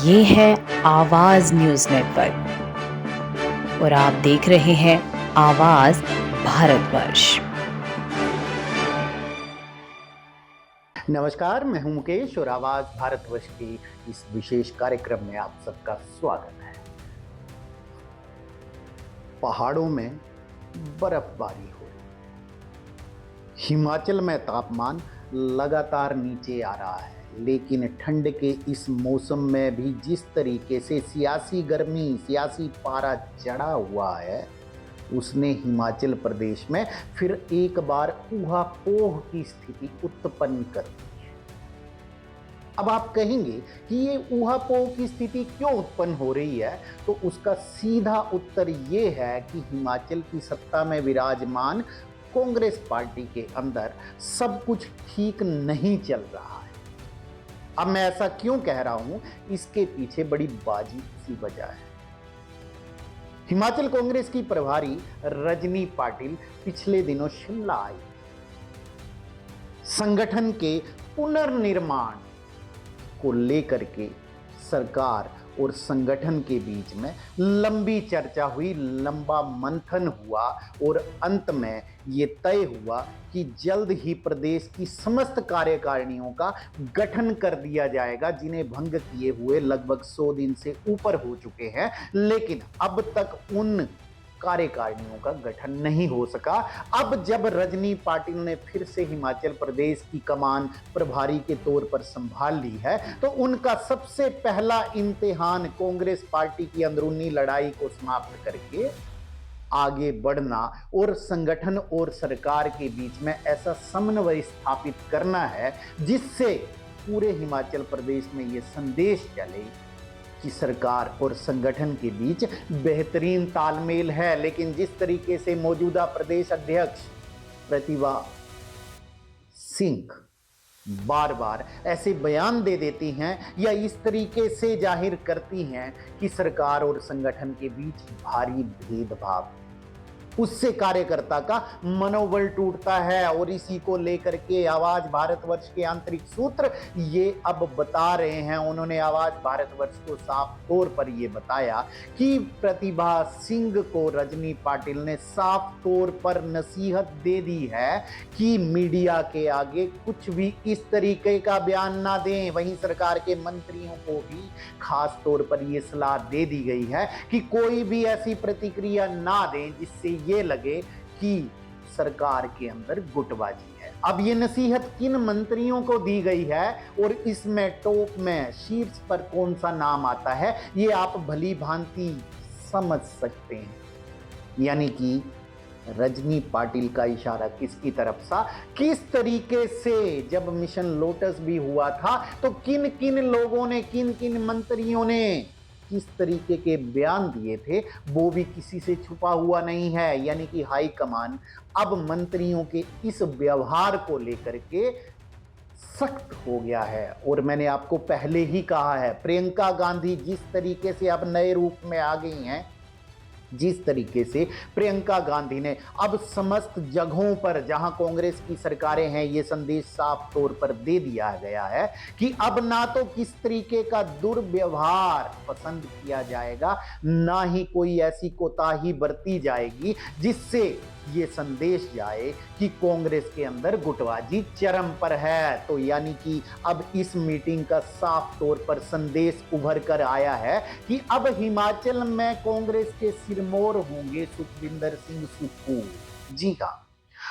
ये है आवाज न्यूज नेटवर्क और आप देख रहे हैं आवाज भारतवर्ष। नमस्कार, मैं हूं मुकेश और आवाज भारतवर्ष की इस विशेष कार्यक्रम में आप सबका स्वागत है। पहाड़ों में बर्फबारी हो रही। हिमाचल में तापमान लगातार नीचे आ रहा है, लेकिन ठंड के इस मौसम में भी जिस तरीके से सियासी गर्मी, सियासी पारा चढ़ा हुआ है, उसने हिमाचल प्रदेश में फिर एक बार ऊहापोह की स्थिति उत्पन्न कर दी है। अब आप कहेंगे कि ये ऊहापोह की स्थिति क्यों उत्पन्न हो रही है, तो उसका सीधा उत्तर ये है कि हिमाचल की सत्ता में विराजमान कांग्रेस पार्टी के अंदर सब कुछ ठीक नहीं चल रहा है। अब मैं ऐसा क्यों कह रहा हूं, इसके पीछे बड़ी बाजी सी वजह है। हिमाचल कांग्रेस की प्रभारी रजनी पाटिल पिछले दिनों शिमला आई। संगठन के पुनर्निर्माण को लेकर के सरकार और संगठन के बीच में लंबी चर्चा हुई, लंबा मंथन हुआ और अंत में ये तय हुआ कि जल्द ही प्रदेश की समस्त कार्यकारिणियों का गठन कर दिया जाएगा, जिन्हें भंग किए हुए लगभग 100 दिन से ऊपर हो चुके हैं, लेकिन अब तक उन कार्यकारिणियों का गठन नहीं हो सका। अब जब रजनी पाटिल ने फिर से हिमाचल प्रदेश की कमान प्रभारी के तौर पर संभाल ली है, तो उनका सबसे पहला इम्तिहान कांग्रेस पार्टी की अंदरूनी लड़ाई को समाप्त करके आगे बढ़ना और संगठन और सरकार के बीच में ऐसा समन्वय स्थापित करना है जिससे पूरे हिमाचल प्रदेश में यह संदेश चले कि सरकार और संगठन के बीच बेहतरीन तालमेल है। लेकिन जिस तरीके से मौजूदा प्रदेश अध्यक्ष प्रतिभा सिंह बार बार ऐसे बयान दे देती हैं या इस तरीके से जाहिर करती हैं कि सरकार और संगठन के बीच भारी भेदभाव, उससे कार्यकर्ता का मनोबल टूटता है। और इसी को लेकर के आवाज भारतवर्ष के आंतरिक सूत्र ये अब बता रहे हैं। उन्होंने आवाज भारतवर्ष को साफ तौर पर ये बताया कि प्रतिभा सिंह को रजनी पाटिल ने साफ तौर पर नसीहत दे दी है कि मीडिया के आगे कुछ भी इस तरीके का बयान ना दें। वहीं सरकार के मंत्रियों को भी खास तौर पर यह सलाह दे दी गई है कि कोई भी ऐसी प्रतिक्रिया ना दें जिससे ये लगे कि सरकार के अंदर गुटबाजी है। अब ये नसीहत किन मंत्रियों को दी गई है और इसमें टॉप में शीर्ष पर कौन सा नाम आता है, ये आप भली भांति समझ सकते हैं। यानी कि रजनी पाटिल का इशारा किसकी तरफ था, किस तरीके से जब मिशन लोटस भी हुआ था तो किन किन लोगों ने, किन किन मंत्रियों ने किस तरीके के बयान दिए थे, वो भी किसी से छुपा हुआ नहीं है। यानी कि हाई कमान अब मंत्रियों के इस व्यवहार को लेकर के सख्त हो गया है। और मैंने आपको पहले ही कहा है, प्रियंका गांधी जिस तरीके से अब नए रूप में आ गई हैं, जिस तरीके से प्रियंका गांधी ने अब समस्त जगहों पर जहां कांग्रेस की सरकारें हैं, ये संदेश साफ तौर पर दे दिया गया है कि अब ना तो किस तरीके का दुर्व्यवहार पसंद किया जाएगा, ना ही कोई ऐसी कोताही बरती जाएगी जिससे ये संदेश जाए कि कांग्रेस के अंदर गुटबाजी चरम पर है। तो यानी कि अब इस मीटिंग का साफ तौर पर संदेश उभर कर आया है कि अब हिमाचल में कांग्रेस के सिरमौर होंगे सुखविंदर सिंह सुक्खू। जी हां,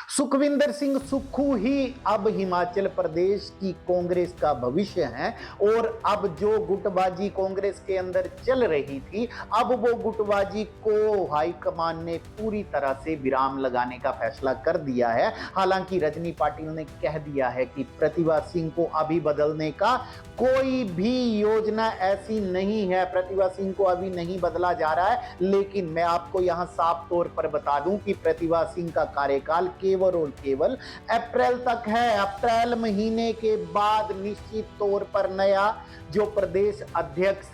सुखविंदर सिंह सुक्खू ही अब हिमाचल प्रदेश की कांग्रेस का भविष्य है। और अब जो गुटबाजी कांग्रेस के अंदर चल रही थी, अब वो गुटबाजी को हाईकमान ने पूरी तरह से विराम लगाने का फैसला कर दिया है। हालांकि रजनी पाटिल ने कह दिया है कि प्रतिभा सिंह को अभी बदलने का कोई भी योजना ऐसी नहीं है, प्रतिभा सिंह को अभी नहीं बदला जा रहा है। लेकिन मैं आपको यहां साफ तौर पर बता दूं कि प्रतिभा सिंह का कार्यकाल केवल और केवल अप्रैल तक है। अप्रैल महीने के बाद निश्चित तौर पर नया जो प्रदेश अध्यक्ष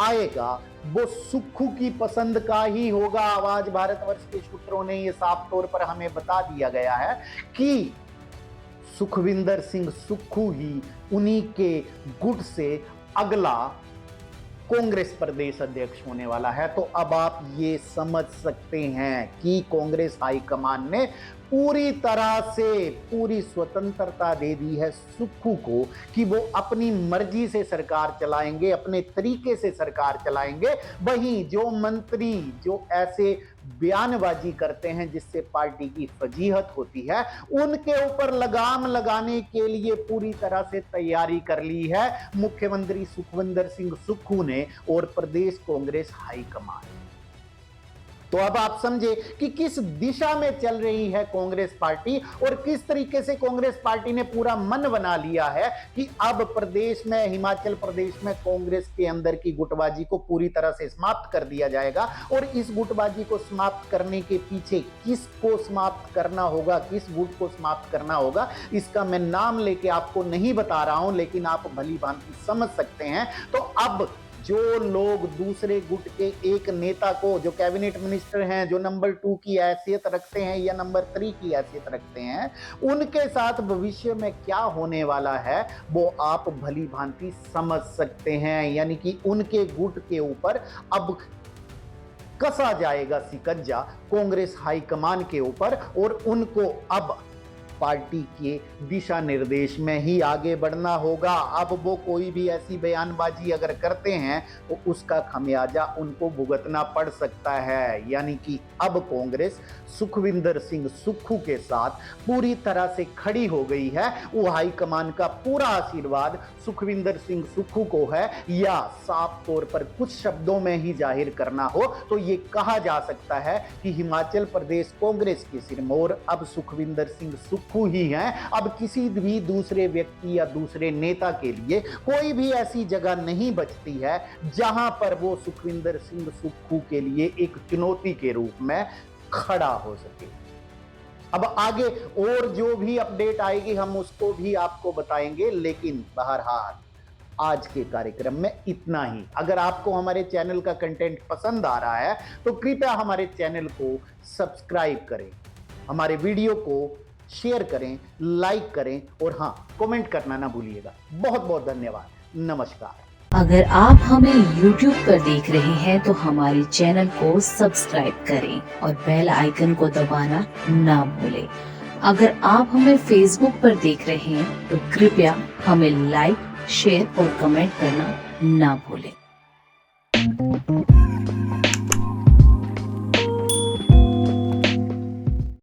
आएगा वो सुक्खू की पसंद का ही होगा। आवाज भारतवर्ष के सूत्रों ने ये साफ तौर पर हमें बता दिया गया है कि सुखविंदर सिंह सुक्खू ही उन्हीं के गुट से अगला कांग्रेस प्रदेश अध्यक्ष होने वाला है। तो अब आप ये समझ सकते हैं कि कांग्रेस हाईकमान ने पूरी तरह से पूरी स्वतंत्रता दे दी है सुक्खू को कि वो अपनी मर्जी से सरकार चलाएंगे, अपने तरीके से सरकार चलाएंगे। वहीं जो मंत्री जो ऐसे बयानबाजी करते हैं जिससे पार्टी की फजीहत होती है, उनके ऊपर लगाम लगाने के लिए पूरी तरह से तैयारी कर ली है मुख्यमंत्री सुखविंदर सिंह सुक्खू ने और प्रदेश कांग्रेस हाईकमान। तो अब आप समझे कि किस दिशा में चल रही है कांग्रेस पार्टी और किस तरीके से कांग्रेस पार्टी ने पूरा मन बना लिया है कि अब प्रदेश में, हिमाचल प्रदेश में कांग्रेस के अंदर की गुटबाजी को पूरी तरह से समाप्त कर दिया जाएगा। और इस गुटबाजी को समाप्त करने के पीछे किसको समाप्त करना होगा, किस गुट को समाप्त करना होगा, इसका मैं नाम लेके आपको नहीं बता रहा हूं, लेकिन आप भली भांति समझ सकते हैं। तो अब जो लोग दूसरे गुट के एक नेता को, जो कैबिनेट मिनिस्टर हैं, जो नंबर 2 की हैसियत रखते हैं या नंबर 3 की हैसियत रखते हैं, उनके साथ भविष्य में क्या होने वाला है वो आप भली भांति समझ सकते हैं। यानी कि उनके गुट के ऊपर अब कसा जाएगा शिकंजा कांग्रेस हाईकमान के ऊपर और उनको अब पार्टी के दिशा निर्देश में ही आगे बढ़ना होगा। अब वो कोई भी ऐसी बयानबाजी अगर करते हैं तो उसका खमियाजा उनको भुगतना पड़ सकता है। यानी कि अब कांग्रेस सुखविंदर सिंह सुक्खू के साथ पूरी तरह से खड़ी हो गई है। वो हाईकमान का पूरा आशीर्वाद सुखविंदर सिंह सुक्खू को है, या साफ तौर पर कुछ शब्दों में ही जाहिर करना हो तो ये कहा जा सकता है कि हिमाचल प्रदेश कांग्रेस के सिरमौर अब सुखविंदर सिंह सुक्खू ही हैं। अब किसी भी दूसरे व्यक्ति या दूसरे नेता के लिए कोई भी ऐसी जगह नहीं बचती है जहां पर वो सुखविंदर सिंह सुक्खू के लिए एक चुनौती के रूप में खड़ा हो सके। अब आगे और जो भी अपडेट आएगी हम उसको भी आपको बताएंगे, लेकिन बहरहाल आज के कार्यक्रम में इतना ही। अगर आपको हमारे चैनल का कंटेंट पसंद आ रहा है तो कृपया हमारे चैनल को सब्सक्राइब करें, हमारे वीडियो को शेयर करें, लाइक करें और हाँ, कमेंट करना ना भूलिएगा। बहुत बहुत धन्यवाद। नमस्कार। अगर आप हमें YouTube पर देख रहे हैं तो हमारे चैनल को सब्सक्राइब करें और बेल आइकन को दबाना ना भूलें। अगर आप हमें Facebook पर देख रहे हैं तो कृपया हमें लाइक, शेयर और कमेंट करना ना भूलें।